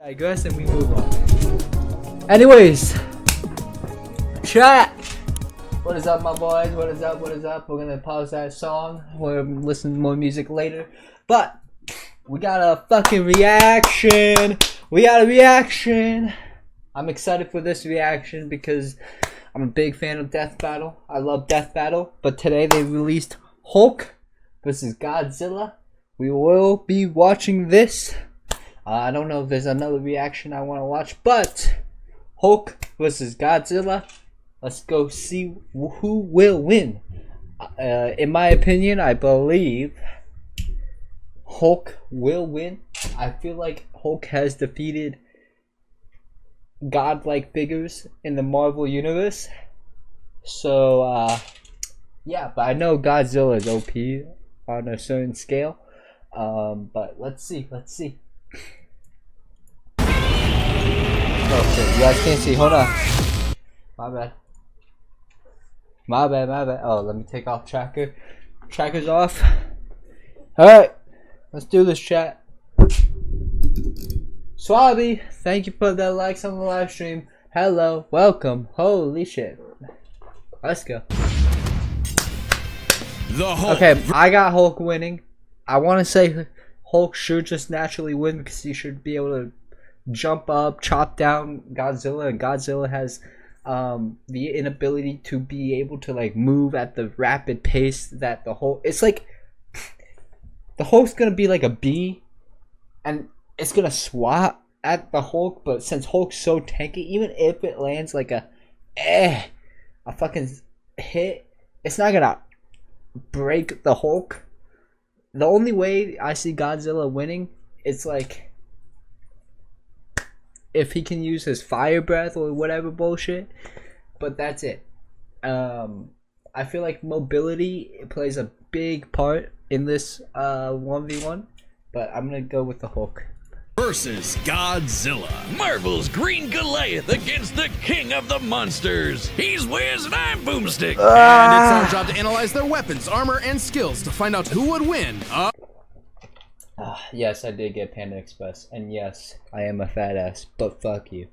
I guess, and we move on. Anyways, chat. What is up, my boys? What is up? What is up? We're gonna pause that song. We're listening to more music later. But we got a fucking reaction. We got a reaction. I'm excited for this reaction because I'm a big fan of Death Battle. I love Death Battle. But today they released Hulk versus Godzilla. We will be watching this. I don't know if there's another reaction I want to watch, but Hulk versus Godzilla. Let's go see who will win. In my opinion, I believe Hulk will win. I feel like Hulk has defeated godlike figures in the Marvel Universe. So, yeah, but I know Godzilla is OP on a certain scale. But let's see. Oh shit, you guys can't see. Hold on. My bad. Oh, let me take off tracker. Tracker's off. Alright. Let's do this, chat. Swabby, thank you for the likes on the live stream. Hello, welcome. Holy shit. Let's go. Okay, I got Hulk winning. I want to say Hulk should just naturally win because he should be able to jump up, chop down Godzilla, and Godzilla has the inability to be able to like move at the rapid pace that the Hulk. It's like the Hulk's gonna be like a bee, and it's gonna swat at the Hulk. But since Hulk's so tanky, even if it lands like a fucking hit, it's not gonna break the Hulk. The only way I see Godzilla winning, it's like if he can use his fire breath or whatever bullshit, but that's it. I feel like mobility plays a big part in this 1v1, but I'm gonna go with the Hulk. Versus Godzilla. Marvel's Green Goliath against the king of the monsters. He's Wiz and I'm Boomstick. And it's our job to analyze their weapons, armor, and skills to find out who would win. Yes, I did get Panda Express, and yes, I am a fat ass, but fuck you.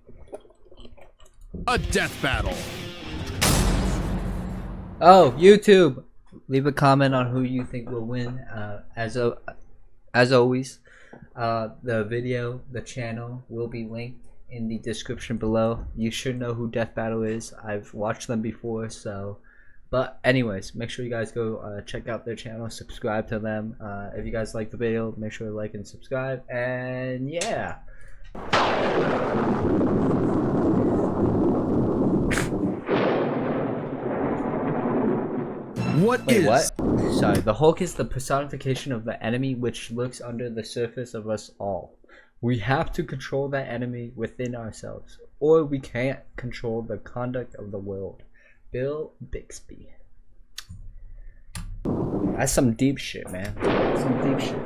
A death battle. Oh, YouTube! Leave a comment on who you think will win. As always, the video, the channel will be linked in the description below. You should know who Death Battle is. I've watched them before, so... But anyways, make sure you guys go check out their channel, subscribe to them. If you guys like the video, make sure to like and subscribe. And yeah. What? Sorry, the Hulk is the personification of the enemy which lurks under the surface of us all. We have to control that enemy within ourselves, or we can't control the conduct of the world. Bill Bixby. That's some deep shit, man. Some deep shit.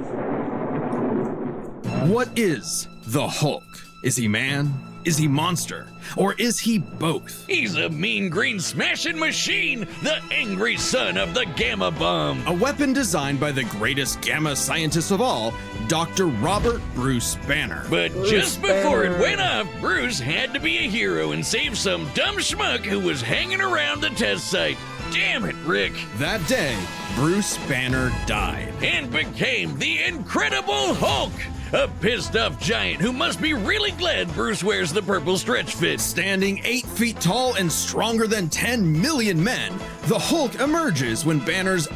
What is the Hulk? Is he man? Is he monster? Or is he both? He's a mean green smashing machine, the angry son of the Gamma Bomb. A weapon designed by the greatest gamma scientist of all, Dr. Robert Bruce Banner. But just before it went off, Bruce had to be a hero and save some dumb schmuck who was hanging around the test site. Damn it, Rick. That day, Bruce Banner died and became the Incredible Hulk. A pissed-off giant who must be really glad Bruce wears the purple stretch fit. Standing 8 feet tall and stronger than 10 million men, the Hulk emerges when Banner's...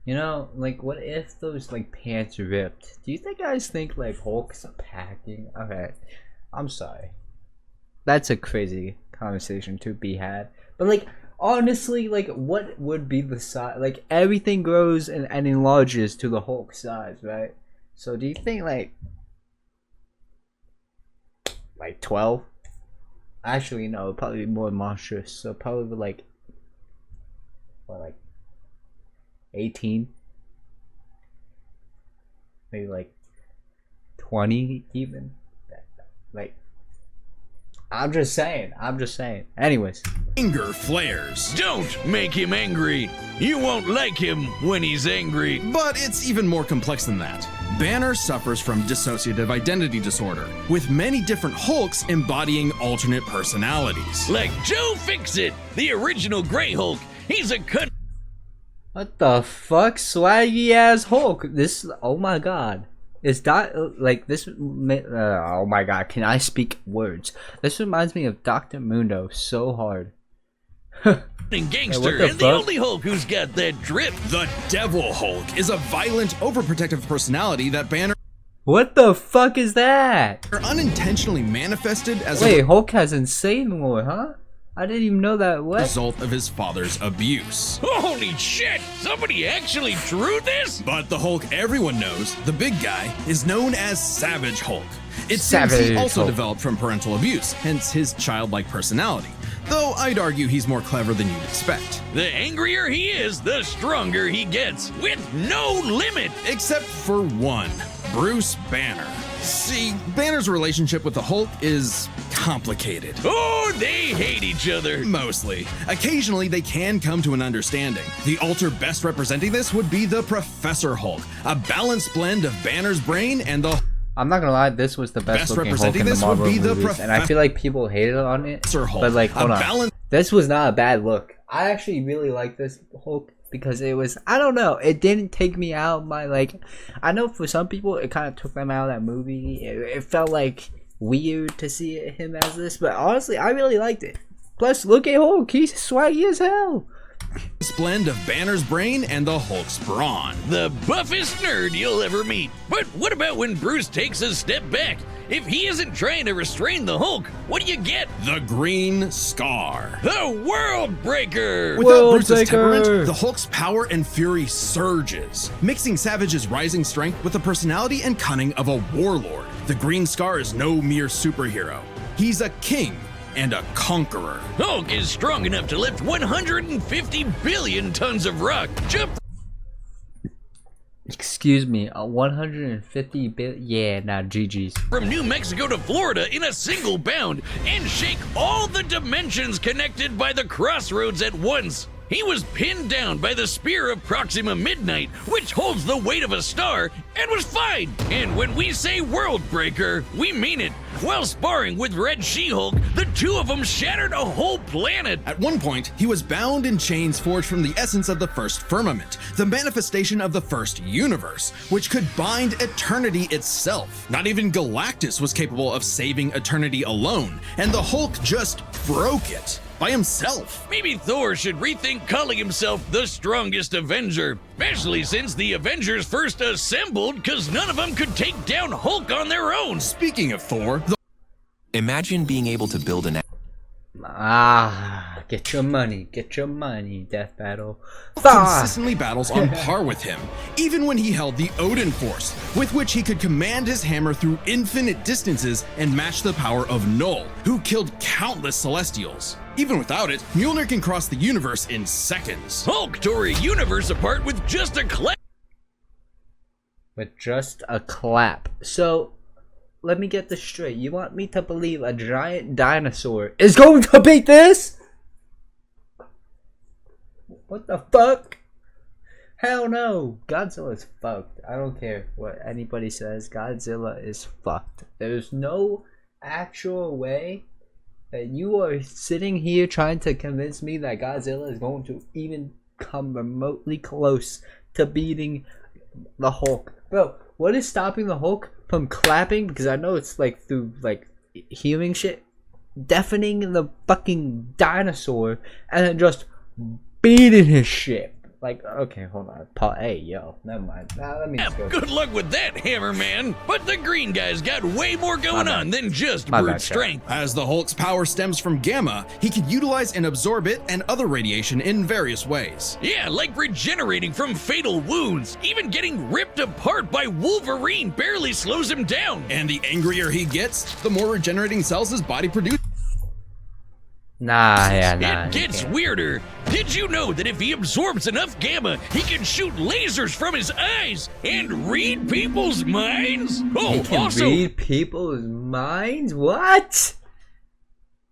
You know, like, what if those, like, pants ripped? Do you think guys think, like, Hulk's packing? Okay, I'm sorry. That's a crazy conversation to be had. But, like, honestly, like, what would be the size? Like, everything grows and enlarges to the Hulk size, right? So do you think like 12? Actually no, probably more monstrous. So probably like what, like 18? Maybe like 20 even. Like I'm just saying. Anyways. Anger flares. Don't make him angry. You won't like him when he's angry. But it's even more complex than that. Banner suffers from dissociative identity disorder, with many different Hulks embodying alternate personalities. Like Joe Fixit, the original Grey Hulk. He's a cut. What the fuck? Swaggy ass Hulk. This, oh my god. Is that, like, this, oh my god, can I speak words? This reminds me of Dr. Mundo so hard. And gangster, the and the only Hulk who's got that drip. The Devil Hulk is a violent, overprotective personality that Banner What the fuck is that? unintentionally manifested as Wait, a Hulk has insane lore, huh? I didn't even know that. What? result of his father's abuse. Holy shit! Somebody actually drew this? But the Hulk everyone knows, the big guy, is known as Savage Hulk. It seems Savage he also Hulk. developed from parental abuse, hence his childlike personality. Though I'd argue he's more clever than you'd expect. The angrier he is, the stronger he gets, with no limit. Except for one, Bruce Banner. See, Banner's relationship with the Hulk is complicated. Oh, they hate each other. Mostly. Occasionally, they can come to an understanding. The alter best representing this would be the Professor Hulk, a balanced blend of Banner's brain and the I'm not gonna lie, this was the best Best looking Hulk representing in the this would Marvel be the movies, and I feel like people hated on it. Hulk. But like, hold a on, balanced this was not a bad look. I actually really like this Hulk because it was, I don't know, it didn't take me out my, like, I know for some people it kind of took them out of that movie. It felt like weird to see him as this, but honestly, I really liked it. Plus, look at Hulk, he's swaggy as hell. blend of Banner's brain and the Hulk's brawn. The buffest nerd you'll ever meet. But what about when Bruce takes a step back? If he isn't trying to restrain the Hulk, what do you get? The Green Scar. The World Breaker! Without World Bruce's Breaker. temperament, the Hulk's power and fury surges, mixing Savage's rising strength with the personality and cunning of a warlord. The Green Scar is no mere superhero. He's a king and a conqueror. Hulk is strong enough to lift 150 billion tons of rock, jump Excuse me, 150 billion? Yeah, nah, GG's. from New Mexico to Florida in a single bound, and shake all the dimensions connected by the crossroads at once. He was pinned down by the spear of Proxima Midnight, which holds the weight of a star, and was fine. And when we say World Breaker, we mean it. While sparring with Red She-Hulk, the two of them shattered a whole planet. At one point, he was bound in chains forged from the essence of the first firmament, the manifestation of the first universe, which could bind eternity itself. Not even Galactus was capable of saving eternity alone, and the Hulk just broke it by himself. Maybe Thor should rethink calling himself the strongest Avenger, especially since the Avengers first assembled because none of them could take down Hulk on their own. Speaking of Thor, the Imagine being able to build an Get your money, Death Battle. consistently battles on par with him, even when he held the Odin Force, with which he could command his hammer through infinite distances and match the power of Null, who killed countless Celestials. Even without it, Mjolnir can cross the universe in seconds. Hulk tore a universe apart with just a clap. With just a clap. So, let me get this straight. You want me to believe a giant dinosaur is going to beat this? What the fuck? Hell no. Godzilla is fucked. I don't care what anybody says. Godzilla is fucked. There's no actual way that you are sitting here trying to convince me that Godzilla is going to even come remotely close to beating the Hulk. Bro, what is stopping the Hulk from clapping? Because I know it's like through like hearing shit, deafening the fucking dinosaur, and then just beating his shit. Like, okay, hold on. Hey, yo, never mind. Let me just go. Good luck with that, Hammerman. But the green guy's got way more going on than just My brute bad, strength. As the Hulk's power stems from gamma, he can utilize and absorb it and other radiation in various ways. Yeah, like regenerating from fatal wounds. Even getting ripped apart by Wolverine barely slows him down. And the angrier he gets, the more regenerating cells his body produces. Nah, It gets weirder. Did you know that if he absorbs enough gamma, he can shoot lasers from his eyes and read people's minds? Oh, He can also, read people's minds? What?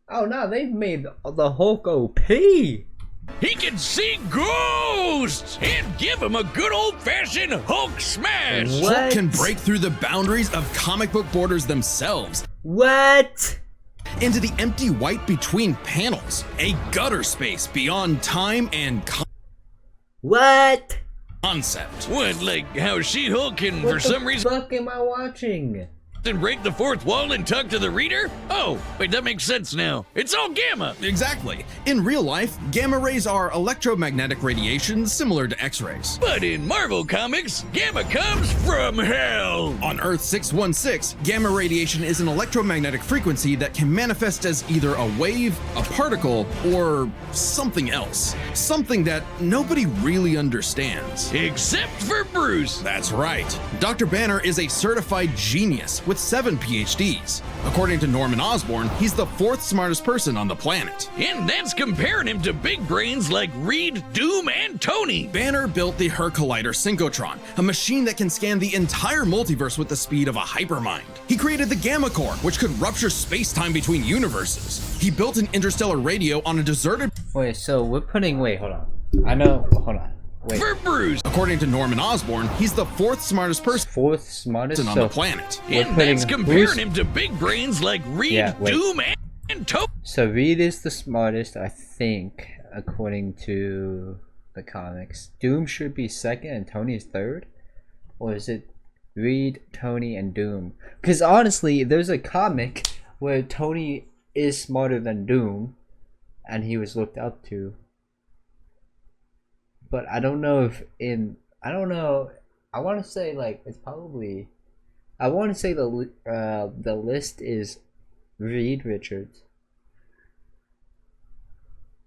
Oh no, they've made the Hulk OP. He can see ghosts and give him a good old-fashioned Hulk smash. What? Hulk can break through the boundaries of comic book borders themselves What? into the empty white between panels, a gutter space beyond time and What? concept. What, like how She-Hulk can, What for some the reason, fuck am I watching? break the fourth wall and talk to the reader? Oh, wait, that makes sense now. It's all gamma. Exactly. In real life, gamma rays are electromagnetic radiation similar to X-rays. But in Marvel Comics, gamma comes from hell. On Earth 616, gamma radiation is an electromagnetic frequency that can manifest as either a wave, a particle, or something else. Something that nobody really understands. Except for Bruce. That's right. Dr. Banner is a certified genius with 7 PhDs. According to Norman Osborn, he's the 4th smartest person on the planet. And that's comparing him to big brains like Reed, Doom, and Tony. Banner built the Her Collider Synchrotron, a machine that can scan the entire multiverse with the speed of a hypermind. He created the Gamma Core, which could rupture space-time between universes. He built an interstellar radio on a deserted... Wait, so we're putting. Wait, hold on. I know. Hold on. Wait. For Bruce. According to Norman Osborn, he's the 4th smartest person 4th smartest on so the planet. we're And putting that's comparing Bruce- him to big brains like Reed, Yeah, wait. Doom, and Tony. So Reed is the smartest, I think, according to the comics. Doom should be 2nd and Tony is 3rd? Or is it Reed, Tony, and Doom? Because honestly, there's a comic where Tony is smarter than Doom, and he was looked up to. But I don't know if I don't know. I want to say like it's probably. I want to say the list is Reed Richards,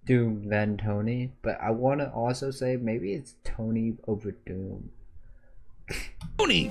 Doom, then Tony. But I want to also say maybe it's Tony over Doom.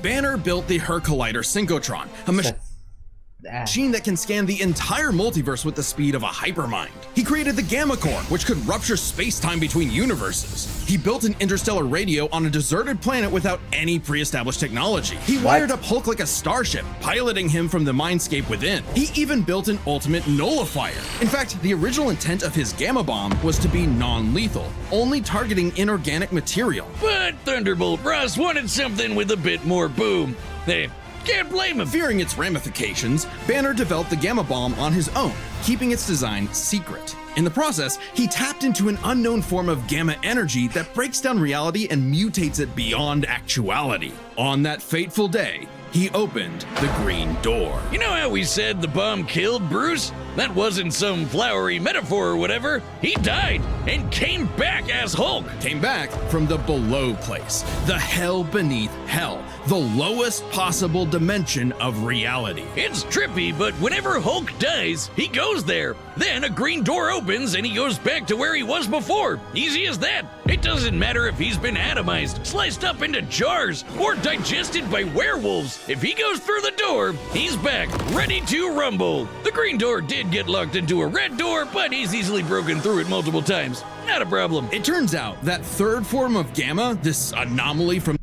Banner built the Her Collider Synchrotron, a machine that can scan the entire multiverse with the speed of a hypermind. He created the Gamma Core, which could rupture space-time between universes. He built an interstellar radio on a deserted planet without any pre-established technology. He wired up Hulk like a starship, piloting him from the mindscape within. He even built an ultimate nullifier. In fact, the original intent of his Gamma Bomb was to be non-lethal, only targeting inorganic material. But Thunderbolt Ross wanted something with a bit more boom. They can't blame him. Fearing its ramifications, Banner developed the Gamma Bomb on his own, keeping its design secret. In the process, he tapped into an unknown form of gamma energy that breaks down reality and mutates it beyond actuality. On that fateful day, he opened the Green Door. You know how we said the bomb killed Bruce? That wasn't some flowery metaphor or whatever. He died and came back as Hulk. Came back from the below place, the hell beneath hell, the lowest possible dimension of reality. It's trippy, but whenever Hulk dies, he goes there. Then a green door opens and he goes back to where he was before. Easy as that. It doesn't matter if he's been atomized, sliced up into jars, or digested by werewolves. If he goes through the door, he's back, ready to rumble. The green door did get locked into a red door, but he's easily broken through it multiple times. Not a problem. It turns out that third form of gamma, this anomaly from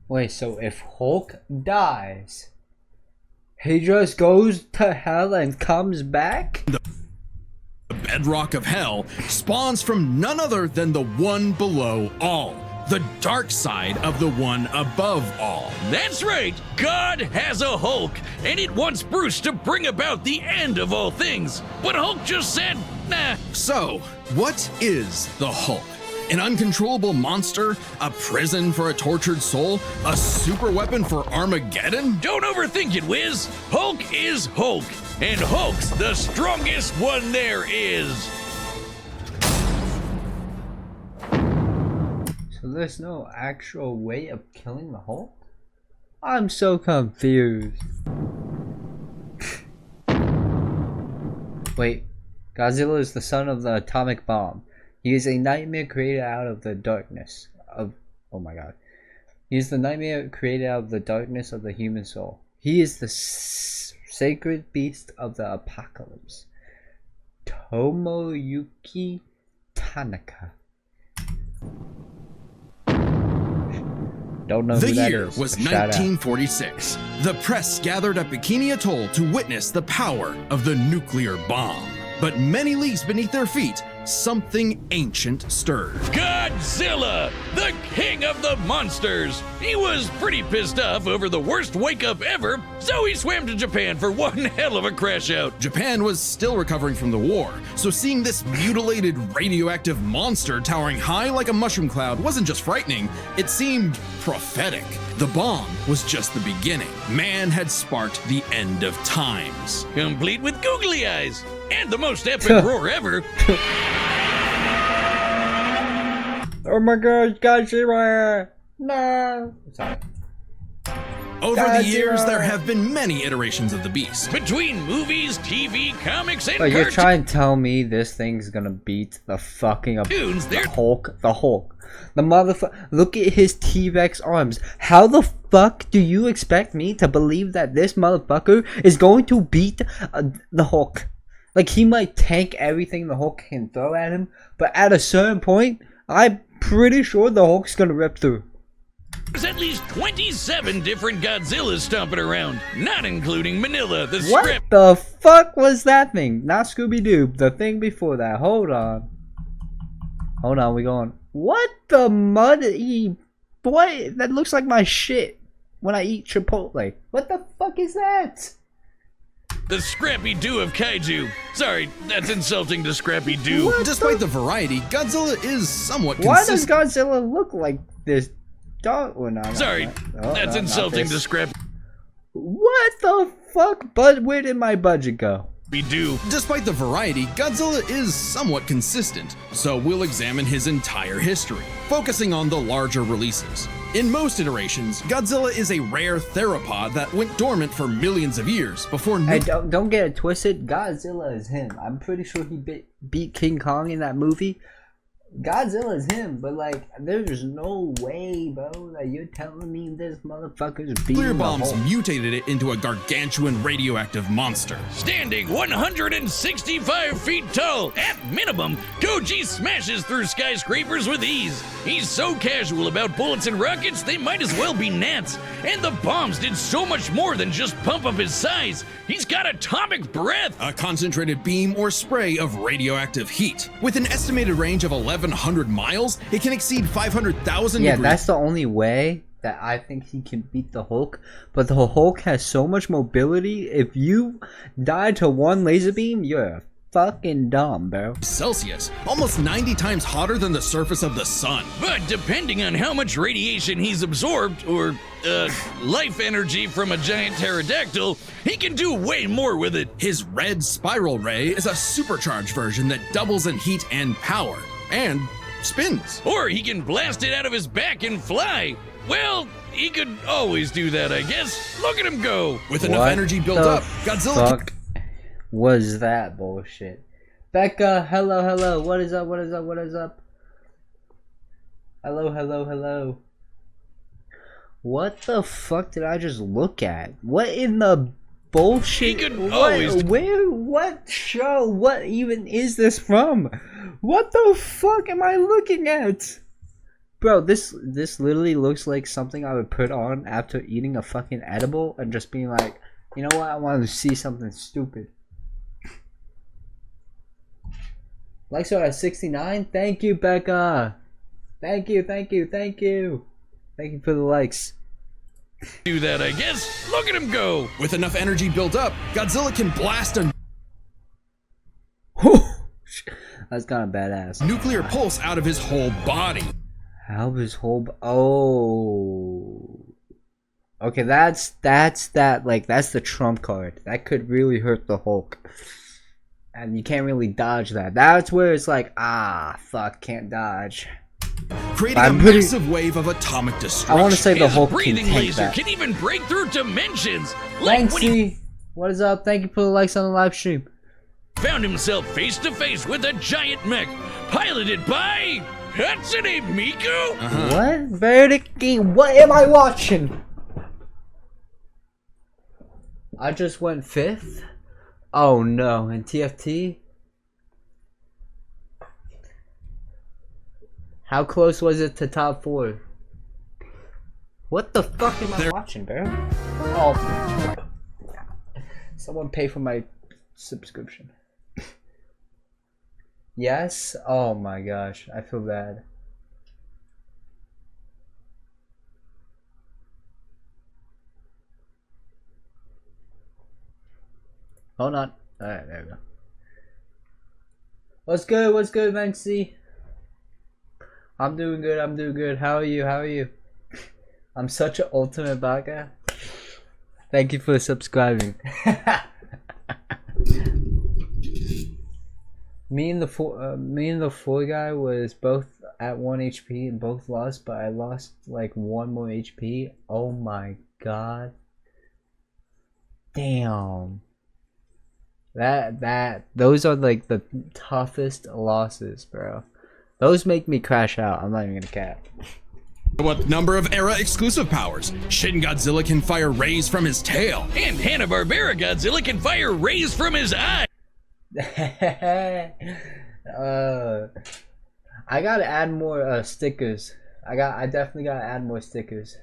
Wait, so if Hulk dies, he just goes to hell and comes back? the bedrock of hell, spawns from none other than the one below all, the dark side of the one above all. That's right, God has a Hulk, and it wants Bruce to bring about the end of all things. But Hulk just said, nah. So, what is the Hulk? An uncontrollable monster? A prison for a tortured soul? A super weapon for Armageddon? Don't overthink it, Wiz. Hulk is Hulk, and Hulk's the strongest one there is. So there's no actual way of killing the Hulk? I'm so confused. Wait, Godzilla is the son of the atomic bomb. He is a nightmare created out of the darkness of... Oh my god. He is the nightmare created out of the darkness of the human soul. He is the sacred beast of the apocalypse. Tomoyuki Tanaka. Don't know who The that year is. was but shout out. 1946. The press gathered at Bikini Atoll to witness the power of the nuclear bomb. But many leagues beneath their feet, something ancient stirred. Godzilla, the king of the monsters. He was pretty pissed off over the worst wake-up ever, so he swam to Japan for one hell of a crash out. Japan was still recovering from the war, so seeing this mutilated radioactive monster towering high like a mushroom cloud wasn't just frightening, it seemed prophetic. The bomb was just the beginning. Man had sparked the end of times. Complete with googly eyes and the most epic roar ever. Oh my god, Godzilla! No! Sorry. Over Godzilla. the years, there have been many iterations of the beast. Between movies, TV, comics, and But you're cartoons, trying to tell me this thing's gonna beat the fucking they're Hulk? The Hulk. The motherfucker. Look at his T-Rex arms. How the fuck do you expect me to believe that this motherfucker is going to beat the Hulk? Like, he might tank everything the Hulk can throw at him, but at a certain point, I'm pretty sure the Hulk's gonna rip through. there's at least 27 different Godzillas stomping around, not including Manila, the What script. the fuck was that thing? Not Scooby-Doo, the thing before that. Hold on. Hold on, we going. What the muddy... Boy, that looks like my shit when I eat Chipotle. What the fuck is that? The Scrappy Doo of Kaiju. Sorry, that's insulting to Scrappy Doo. Despite the variety, Godzilla is somewhat Why does consistent. Godzilla look like this? Dog? Well, no, Sorry, that's insulting to this. Scrappy What the fuck? But where did my budget go? Doo. Despite the variety, Godzilla is somewhat consistent, so we'll examine his entire history, focusing on the larger releases. In most iterations, Godzilla is a rare theropod that went dormant for millions of years before Hey, don't get it twisted. Godzilla is him. I'm pretty sure he beat King Kong in that movie. Godzilla is him, but like, there's no way, bro, that you're telling me this motherfucker's beating nuclear the bombs Hulk. mutated it into a gargantuan radioactive monster. Standing 165 feet tall, at minimum, Koji smashes through skyscrapers with ease. He's so casual about bullets and rockets, they might as well be gnats. And the bombs did so much more than just pump up his size. He's got atomic breath. A concentrated beam or spray of radioactive heat. With an estimated range of 1,100 miles, it can exceed 500,000 Yeah, degrees. that's the only way that I think he can beat the Hulk. But the Hulk has so much mobility. If you die to one laser beam, you're fucking dumb, bro. Celsius, almost 90 times hotter than the surface of the sun. But depending on how much radiation he's absorbed, or life energy from a giant pterodactyl, he can do way more with it. His red spiral ray is a supercharged version that doubles in heat and power, and spins. Or he can blast it out of his back and fly. Well, he could always do that, I guess. Look at him go. With enough What energy built the up, Godzilla fuck was that bullshit? Becca, hello, hello. What is up? What is up? What is up? Hello, hello, hello. What the fuck did I just look at? What in the bullshit? He could always- What show? What even is this from? What the fuck am I looking at? Bro, this literally looks like something I would put on after eating a fucking edible and just being like, you know what? I want to see something stupid. Likes are at 69. Thank you, Becca. Thank you, thank you, thank you. Thank you for the likes. Do that, I guess. Look at him go. With enough energy built up, Godzilla can blast a That's kind of badass. nuclear pulse out of his whole body. How his whole oh. Okay, that's that, like, that's the trump card. That could really hurt the Hulk. And you can't really dodge that. That's where it's like, fuck, can't dodge. Creating I'm a pretty- massive wave of atomic destruction. I want to say the His Hulk can breathing take laser that. can even break through dimensions. Like when he Lanksy, what is up? Thank you for the likes on the live stream. found himself face to face with a giant mech, piloted by Hatsune Miku. What? Verdict? What am I watching? I just went 5th? Oh no, in TFT? How close was it to top 4? What the fuck am I watching, bro? Oh. Someone pay for my subscription. Yes? Oh my gosh, I feel bad. Hold on. Alright, there we go. What's good? What's good, Vancy? I'm doing good, I'm doing good. How are you? How are you? I'm such an ultimate baka. Thank you for subscribing. Me and the four guy was both at 1 HP and both lost, but I lost like 1 more HP. Oh my god. Damn. Those are like the toughest losses, bro. Those make me crash out. I'm not even gonna cap. What number of era exclusive powers? Shin Godzilla can fire rays from his tail. And Hanna-Barbera Godzilla can fire rays from his eye. I gotta add more stickers. I definitely gotta add more stickers.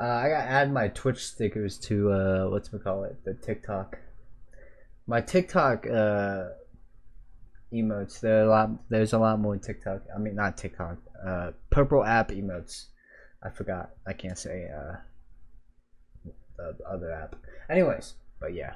I gotta add my Twitch stickers to the TikTok. My TikTok emotes. There's a lot more TikTok. I mean, not TikTok. Purple app emotes. I forgot. I can't say the other app. Anyways, but yeah.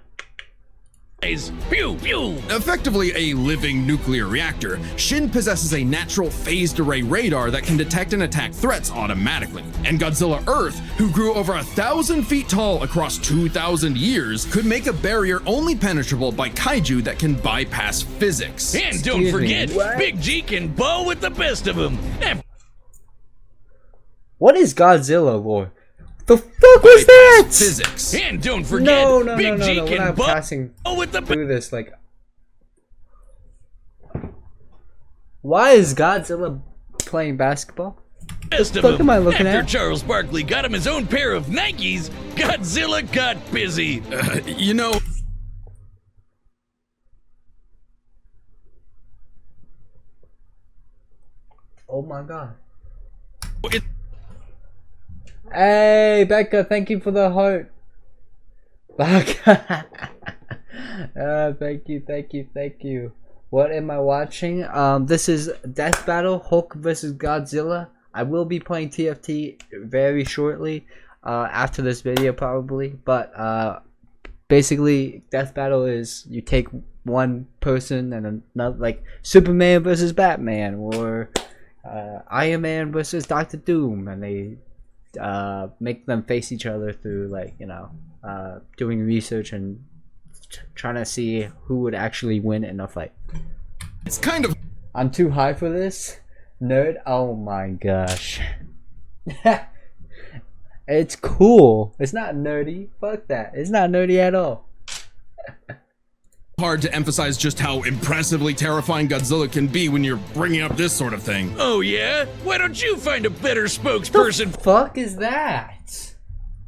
Pew pew. Effectively a living nuclear reactor, Shin possesses a natural phased array radar that can detect and attack threats automatically. And Godzilla Earth, who grew over 1,000 feet tall across 2,000 years, could make a barrier only penetrable by kaiju that can bypass physics. And don't forget, Big G can ball with the best of them. What is Godzilla lore? The fuck was that? Physics. And don't forget, No. Big G We're can not ball passing with the through this. Like, why is Godzilla playing basketball? best of fuck them. am I looking After at? Charles Barkley got him his own pair of Nikes, Godzilla got busy. You know, Oh my god. it, Hey, Becca, thank you for the heart. Becca. Thank you. What am I watching? This is Death Battle, Hulk versus Godzilla. I will be playing TFT very shortly, after this video probably. But basically, Death Battle is you take one person and another, like Superman versus Batman, or Iron Man versus Doctor Doom, and they make them face each other through, like, you know, doing research and trying to see who would actually win in a fight. it's kind of I'm too high for this. Nerd. Oh my gosh. It's cool. It's not nerdy. Fuck that. It's not nerdy at all. hard to emphasize just how impressively terrifying Godzilla can be when you're bringing up this sort of thing. Oh yeah? Why don't you find a better spokesperson? Fuck is that?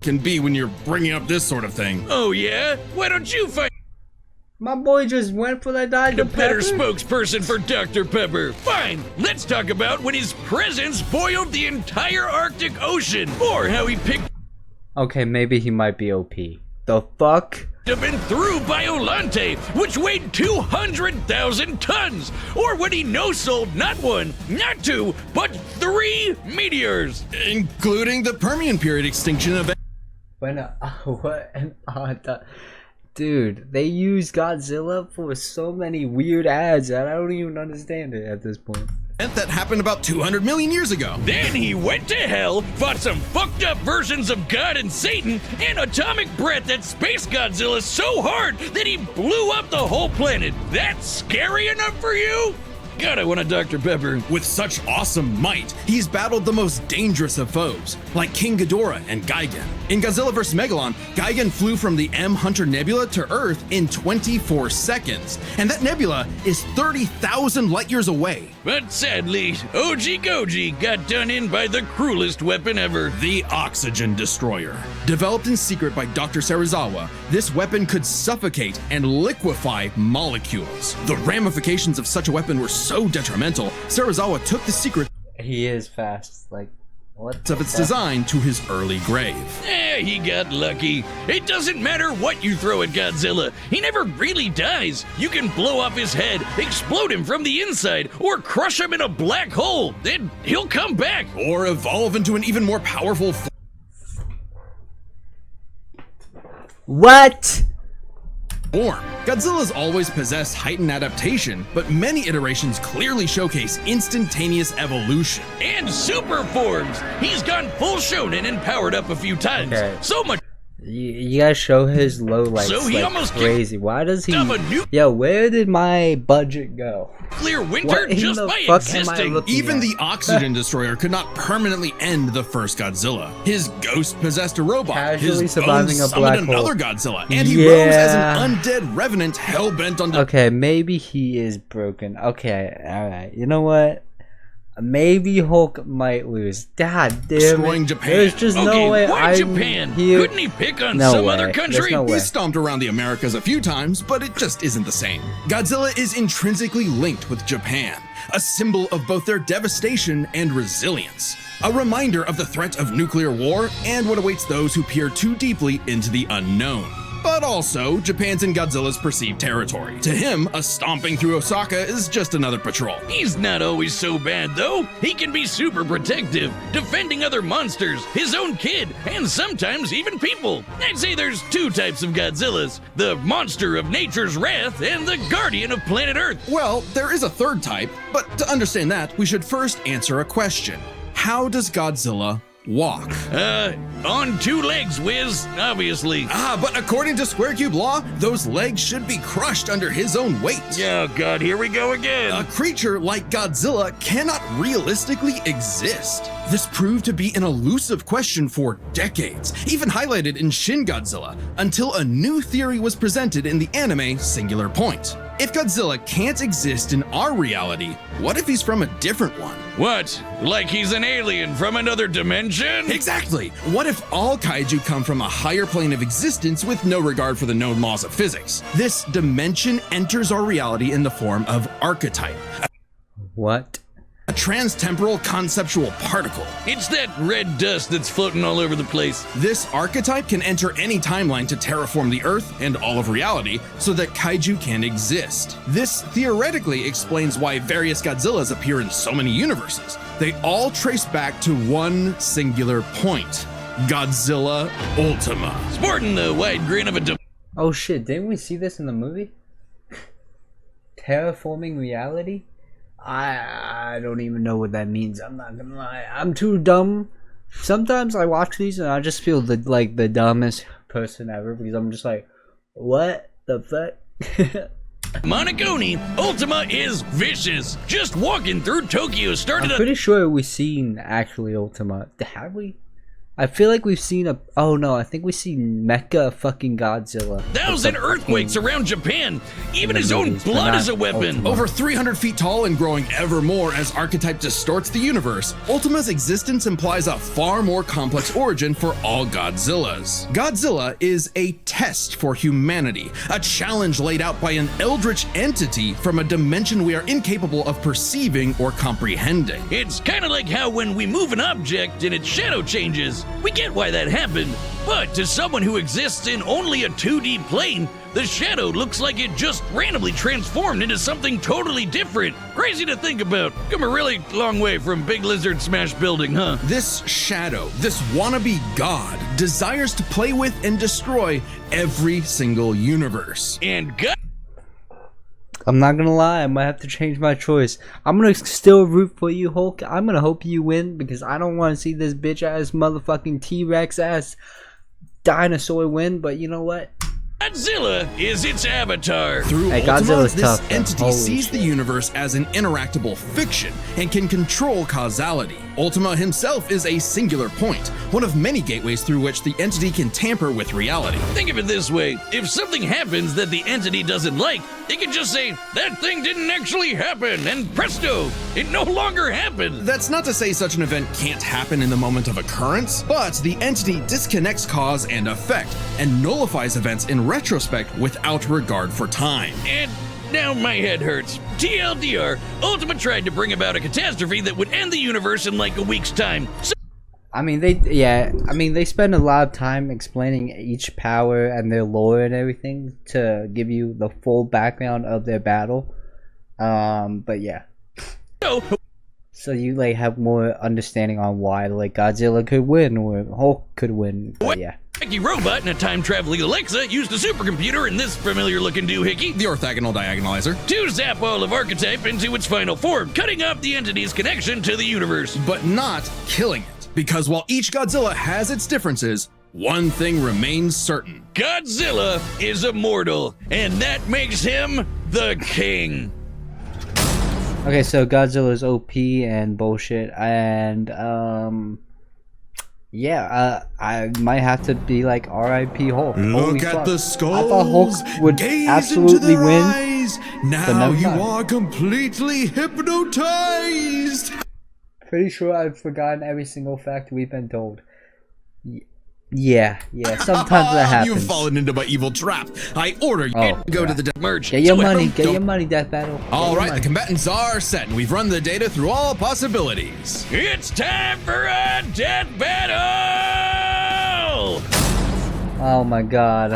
Can be when you're bringing up this sort of thing. Oh yeah? Why don't you find My boy just went for that Dr. a better Pepper? spokesperson for Dr. Pepper? Fine, let's talk about when his presence boiled the entire Arctic Ocean, or how he picked Okay, maybe he might be OP. The fuck? up and through Biolante, which weighed 200,000 tons, or when he no-sold not one, not two, but 3 meteors. Including the Permian period extinction event. When what an odd dude, they use Godzilla for so many weird ads that I don't even understand it at this point. That happened about 200 million years ago. Then he went to hell, fought some fucked up versions of God and Satan, and atomic breath at Space Godzilla so hard that he blew up the whole planet. That's scary enough for you? God, I want a Dr. Pepper. With such awesome might, he's battled the most dangerous of foes, like King Ghidorah and Gigan. In Godzilla vs. Megalon, Gigan flew from the M Hunter Nebula to Earth in 24 seconds, and that nebula is 30,000 light years away. But sadly, OG Goji got done in by the cruelest weapon ever. The Oxygen Destroyer. Developed in secret by Dr. Serizawa, this weapon could suffocate and liquefy molecules. The ramifications of such a weapon were so detrimental, Serizawa took the secret He is fast, like What of its design to his early grave. He got lucky. It doesn't matter what you throw at Godzilla. He never really dies. You can blow off his head, explode him from the inside, or crush him in a black hole. Then he'll come back. Or evolve into an even more powerful What? form. Godzilla's always possessed heightened adaptation, but many iterations clearly showcase instantaneous evolution. And super forms. He's gone full shonen and powered up a few times. Okay. So much. You guys show his low lights So he like almost crazy. Why does he? of a new- Yo, where did my budget go? Clear winter What in just the by fuck am I existing. looking Even at? the Oxygen Destroyer could not permanently end the first Godzilla. His ghost possessed a robot, Casually his surviving bones a black summoned hole. another Godzilla, and he rose as Yeah. an undead revenant hell-bent on Okay, maybe he is broken. Okay, alright. You know what? Maybe Hulk might lose. God damn Destroying it. Japan. There's just Okay, no way why I'm Japan? here. Couldn't he pick on No some way. other There's country? no way. He's stomped around the Americas a few times, but it just isn't the same. Godzilla is intrinsically linked with Japan, a symbol of both their devastation and resilience. A reminder of the threat of nuclear war and what awaits those who peer too deeply into the unknown. But also, Japan's in Godzilla's perceived territory. To him, a stomping through Osaka is just another patrol. He's not always so bad, though. He can be super protective, defending other monsters, his own kid, and sometimes even people. I'd say there's two types of Godzillas: the monster of nature's wrath and the guardian of planet Earth. Well, there is a third type, but to understand that, we should first answer a question. How does Godzilla walk? On two legs, Wiz, obviously. But according to Square Cube law, those legs should be crushed under his own weight. Oh, God, here we go again. A creature like Godzilla cannot realistically exist. This proved to be an elusive question for decades, even highlighted in Shin Godzilla, until a new theory was presented in the anime Singular Point. If Godzilla can't exist in our reality, what if he's from a different one? What? Like he's an alien from another dimension? Exactly! What if all kaiju come from a higher plane of existence with no regard for the known laws of physics? This dimension enters our reality in the form of archetype, What? a transtemporal conceptual particle. It's that red dust that's floating all over the place. This archetype can enter any timeline to terraform the Earth and all of reality so that kaiju can exist. This theoretically explains why various Godzillas appear in so many universes. They all trace back to one singular point: Godzilla Ultima. Sporting the wide grin of a Oh shit, didn't we see this in the movie? Terraforming reality? I don't even know what that means. I'm not gonna lie. I'm too dumb. Sometimes I watch these and I just feel like the dumbest person ever because I'm just like, what the fuck? Monogoni, Ultima is vicious. Just walking through Tokyo started I'm pretty sure we've seen actually Ultima. Have we? I feel like we've seen a. Oh no, I think we've seen Mecha fucking Godzilla. 1,000 earthquakes around Japan. Even his own movies, but blood not is a weapon. Ultima. Over 300 feet tall and growing ever more as archetype distorts the universe, Ultima's existence implies a far more complex origin for all Godzillas. Godzilla is a test for humanity, a challenge laid out by an eldritch entity from a dimension we are incapable of perceiving or comprehending. It's kind of like how when we move an object and its shadow changes, we get why that happened. But to someone who exists in only a 2D plane, the shadow looks like it just randomly transformed into something totally different. Crazy to think about. Come a really long way from Big Lizard Smash Building, huh? This shadow, this wannabe god, desires to play with and destroy every single universe. And God. I'm not gonna lie, I might have to change my choice. I'm gonna still root for you, Hulk. I'm gonna hope you win because I don't want to see this bitch ass motherfucking T-Rex ass dinosaur win. But you know what? Godzilla is its avatar. Through Hey, Ultima, Godzilla's this tough, though. entity Holy sees the shit. universe as an interactable fiction and can control causality. Ultima himself is a singular point, one of many gateways through which the entity can tamper with reality. Think of it this way. If something happens that the entity doesn't like, it can just say, that thing didn't actually happen, and presto, it no longer happened. That's not to say such an event can't happen in the moment of occurrence, but the entity disconnects cause and effect and nullifies events in retrospect without regard for time. And now my head hurts. TLDR, Ultima tried to bring about a catastrophe that would end the universe in like a week's time. So I mean, they spend a lot of time explaining each power and their lore and everything to give you the full background of their battle. But yeah. So you like have more understanding on why like Godzilla could win or Hulk could win. But yeah. Wacky robot and a time-traveling Alexa used a supercomputer and this familiar-looking doohickey The orthogonal diagonalizer. to zap all of Archetype into its final form, cutting off the entity's connection to the universe. But not killing it. Because while each Godzilla has its differences, one thing remains certain. Godzilla is immortal, and that makes him the king. Okay, so Godzilla's OP and bullshit, and yeah, I might have to be like R.I.P. Hulk. Holy Look at fuck. the skulls. I thought Hulk would Gaze absolutely into their win. eyes. but Now never you mind. are completely hypnotized. Pretty sure I've forgotten every single fact we've been told. Yeah, sometimes that happens. You've fallen into my evil trap. I order you Oh, to go yeah. to the Merge. Get your So money, everyone- get your money, Death Battle. Get All your right, the money. combatants are set, and we've run the data through all possibilities. It's time for a death battle! Oh my god.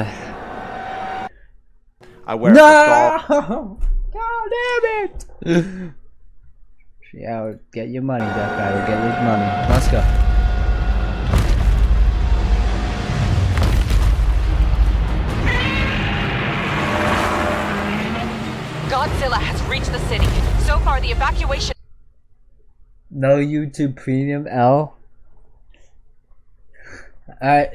I wear a skull. No! God damn it! Yeah, get your money, Death Battle. Get your money. Let's go. Godzilla has reached the city. So far, the evacuation. No YouTube Premium, L. Alright.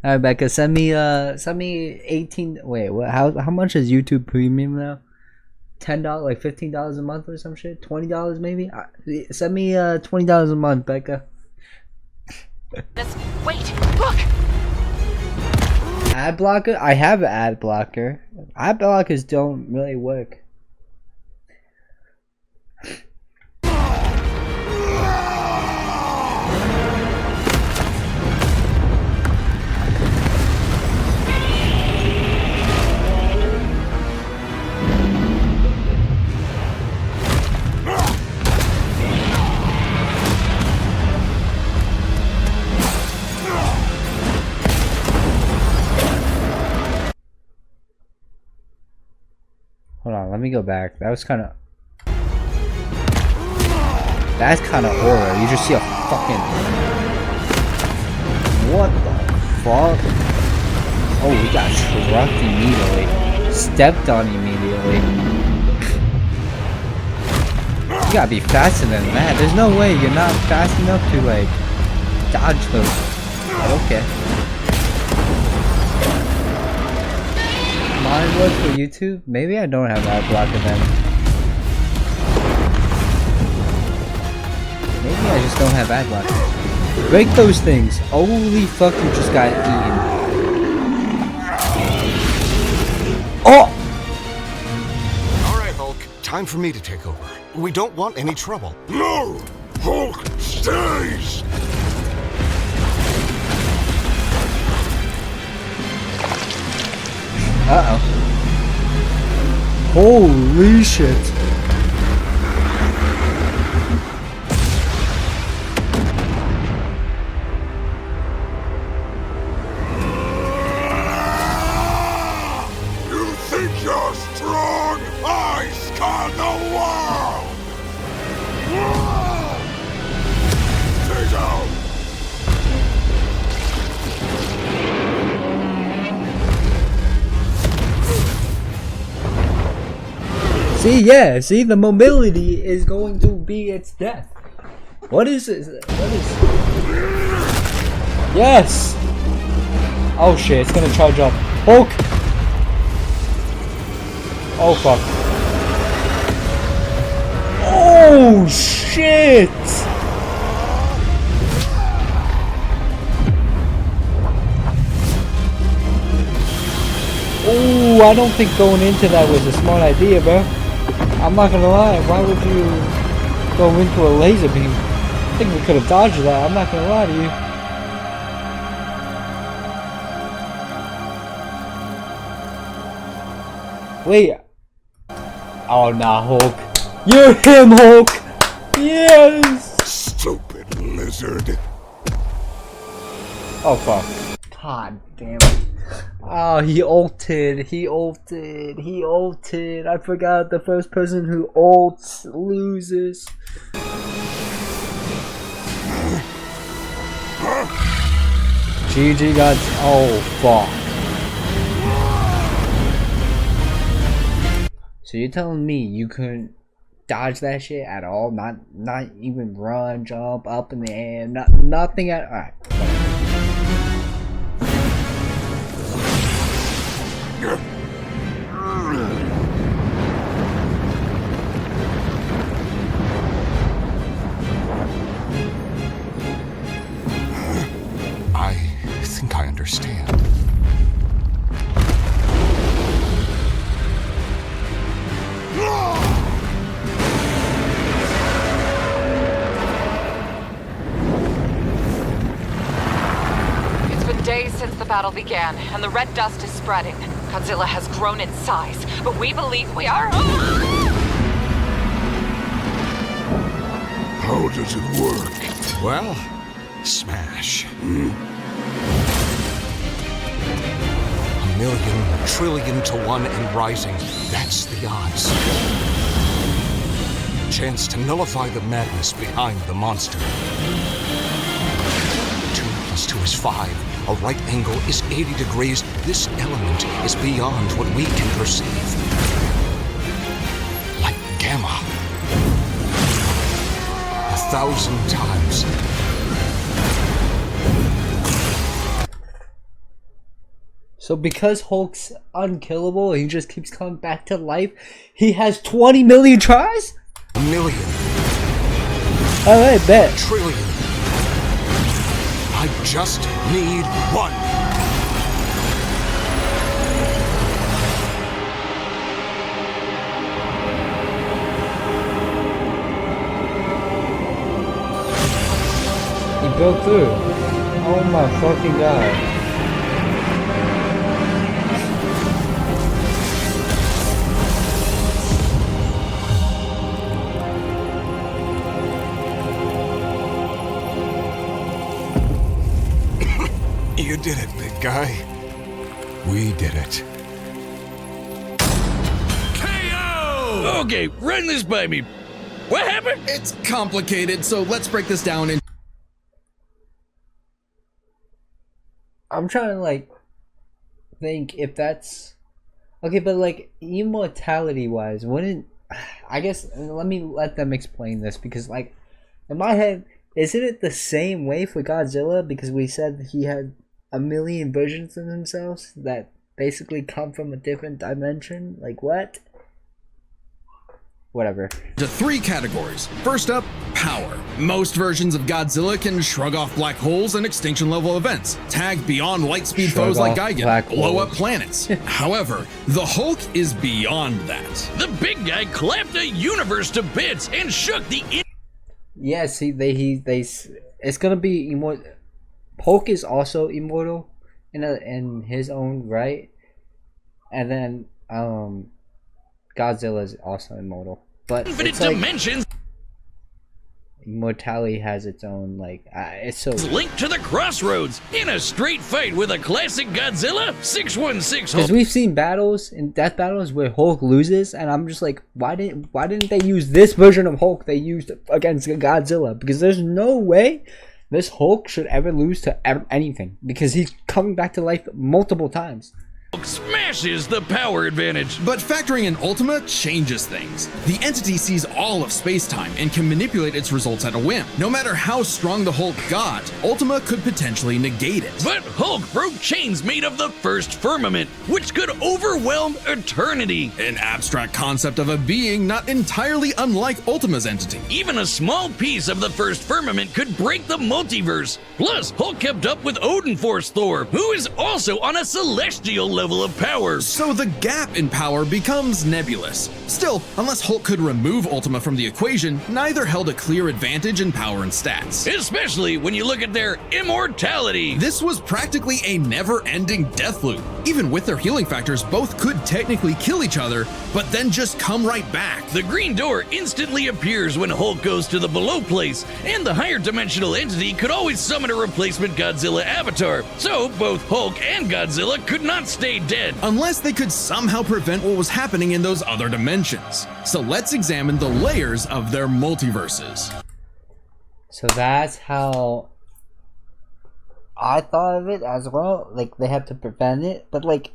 Alright, Becca, send me 18. Wait, what? How much is YouTube Premium now? $10, like $15 a month or some shit? $20 maybe? Send me $20 a month, Becca. Wait, look! Ad blocker? I have an ad blocker. Ad blockers don't really work. Hold on, let me go back. That was kind of... That's kind of horror. You just see a fucking... What the fuck? Oh, we got trucked immediately. Stepped on immediately. You gotta be faster than that. There's no way you're not fast enough to, like, dodge those. But okay. Mine was for YouTube? Maybe I don't have ad blocker then. Maybe I just don't have ad blocker. Break those things. Holy fuck, you just got eaten. Oh! Alright, Hulk. Time for me to take over. We don't want any trouble. No! Hulk stays! Uh-oh. Holy shit. You think you're strong? I scarred the world! Stay down! See, the mobility is going to be its death. What is this? What is... Yes! Oh shit, it's gonna charge up. Hulk! Oh fuck. Oh shit! Oh, I don't think going into that was a smart idea, bro. I'm not gonna lie, why would you go into a laser beam? I think we could have dodged that, I'm not gonna lie to you. Wait. Oh nah, Hulk. You're him, Hulk! Yes! Stupid lizard. Oh fuck. God damn it. Oh, he ulted. He ulted. He ulted. I forgot the first person who ults loses. GG got. Oh fuck. So you're telling me you couldn't dodge that shit at all? Not even run, jump up in the air, nothing at. All right. I think I understand. It's been days since the battle began, and the red dust is spreading. Godzilla has grown in size, but we believe we are... How does it work? Well, smash. A million, trillion to one and rising. That's the odds. Chance to nullify the madness behind the monster. 2 + 2 is 5. A right angle is 80 degrees. This element is beyond what we can perceive. Like gamma. 1,000 times. So because Hulk's unkillable and he just keeps coming back to life, he has 20 million tries? A million. Alright, bet. Trillion. I just need one. He broke through. Oh my fucking god. You did it, big guy. We did it. KO! Okay, run this by me. What happened? It's complicated, so let's break this down in. I'm trying to like think if that's okay, but like immortality wise, wouldn't I guess let them explain this, because like in my head, isn't it the same way for Godzilla, because we said he had a million versions of themselves that basically come from a different dimension? Like what? Whatever. To 3 categories. First up, power. Most versions of Godzilla can shrug off black holes and extinction level events, tag beyond light speed Shrug foes like off Gigan, black blow up holes. planets. However, the Hulk is beyond that. The big guy clapped a universe to bits and shook the... Yes, it's gonna be immortal. Hulk is also immortal in his own right, and then Godzilla is also immortal, but infinite it's like dimensions immortality has its own like it's so linked to the crossroads in a straight fight with a classic Godzilla 616 because we've seen battles and death battles where Hulk loses, and I'm just like, why didn't they use this version of Hulk they used against Godzilla? Because there's no way this Hulk should ever lose to anything, because he's coming back to life multiple times. smashes the power advantage. But factoring in Ultima changes things. The entity sees all of space-time and can manipulate its results at a whim. No matter how strong the Hulk got, Ultima could potentially negate it. But Hulk broke chains made of the first firmament, which could overwhelm eternity. An abstract concept of a being not entirely unlike Ultima's entity. Even a small piece of the first firmament could break the multiverse. Plus, Hulk kept up with Odin Force Thor, who is also on a celestial level of power. So the gap in power becomes nebulous. Still, unless Hulk could remove Ultima from the equation, neither held a clear advantage in power and stats. Especially when you look at their immortality. This was practically a never-ending death loop. Even with their healing factors, both could technically kill each other, but then just come right back. The green door instantly appears when Hulk goes to the below place, and the higher dimensional entity could always summon a replacement Godzilla avatar, so both Hulk and Godzilla could not stay dead. Unless they could somehow prevent what was happening in those other dimensions. So let's examine the layers of their multiverses. So that's how I thought of it as well. Like, they have to prevent it, but like,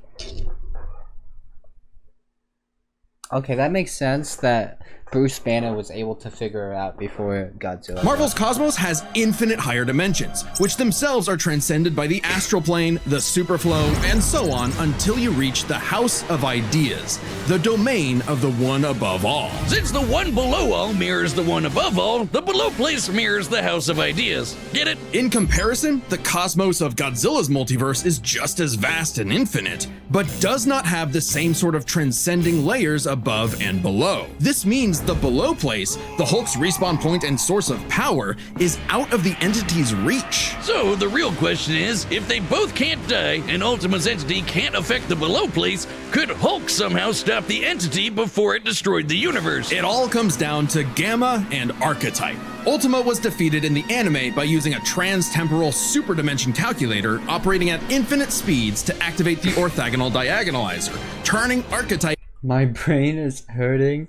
okay, that makes sense that Bruce Banner was able to figure it out before Godzilla. Marvel's cosmos has infinite higher dimensions, which themselves are transcended by the astral plane, the superflow, and so on until you reach the House of Ideas, the domain of the one above all. Since the one below all mirrors the one above all, the below place mirrors the House of Ideas. Get it? In comparison, the cosmos of Godzilla's multiverse is just as vast and infinite, but does not have the same sort of transcending layers above and below. This means the below place, the Hulk's respawn point and source of power, is out of the entity's reach. So the real question is, if they both can't die and Ultima's entity can't affect the below place, could Hulk somehow stop the entity before it destroyed the universe? It all comes down to Gamma and Archetype. Ultima was defeated in the anime by using a trans-temporal super dimension calculator operating at infinite speeds to activate the orthogonal diagonalizer, turning Archetype. My brain is hurting.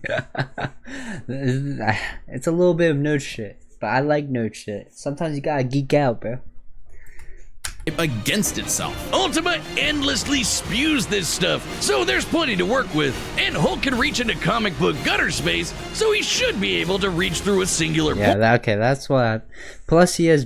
It's a little bit of nerd shit, but I like nerd shit. Sometimes you gotta geek out, bro. Against itself. Ultima endlessly spews this stuff, so there's plenty to work with. And Hulk can reach into comic book gutter space, so he should be able to reach through a singular point. Yeah, okay, that's what. Plus, he has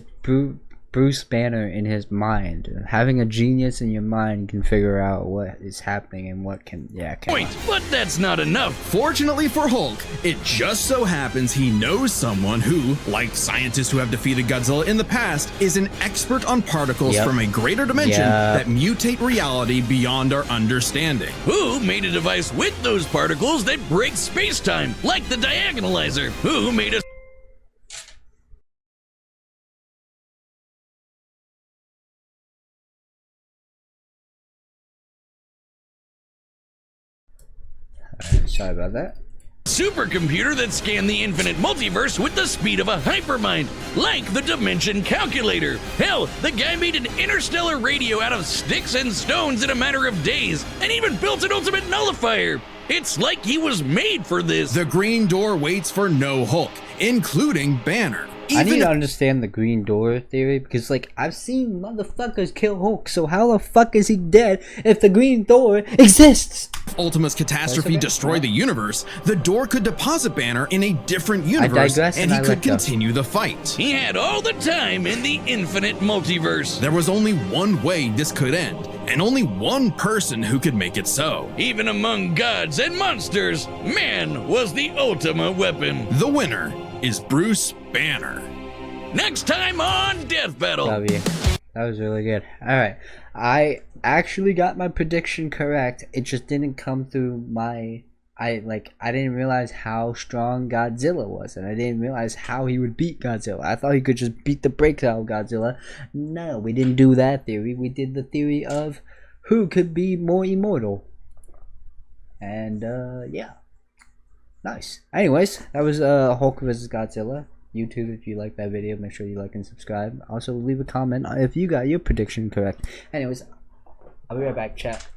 Bruce Banner in his mind. Having a genius in your mind can figure out what is happening and what can. Yeah, okay. But that's not enough. Fortunately for Hulk, it just so happens he knows someone who, like scientists who have defeated Godzilla in the past, is an expert on particles from a greater dimension that mutate reality beyond our understanding. Who made a device with those particles that breaks space-time, like the diagonalizer? Who made a Sorry about that. supercomputer that scanned the infinite multiverse with the speed of a hypermind, like the Dimension Calculator? Hell, the guy made an interstellar radio out of sticks and stones in a matter of days, and even built an ultimate nullifier. It's like he was made for this. The Green Door waits for no Hulk, including Banner. I need to understand the Green Door theory, because, like, I've seen motherfuckers kill Hulk, so how the fuck is he dead if the Green Door exists? If Ultima's catastrophe destroyed the universe, the Door could deposit Banner in a different universe, and he could continue the fight. He had all the time in the infinite multiverse. There was only one way this could end, and only one person who could make it so. Even among gods and monsters, man was the ultimate weapon. The winner is Bruce Banner. Next time on Death Battle. W. That was really good. Alright. I actually got my prediction correct. It just didn't come through my... I didn't realize how strong Godzilla was, and I didn't realize how he would beat Godzilla. I thought he could just beat the brakes out of Godzilla. No, we didn't do that theory. We did the theory of who could be more immortal. And, yeah. Nice. Anyways, that was Hulk vs. Godzilla. YouTube, if you like that video, make sure you like and subscribe. Also, leave a comment if you got your prediction correct. Anyways, I'll be right back, chat.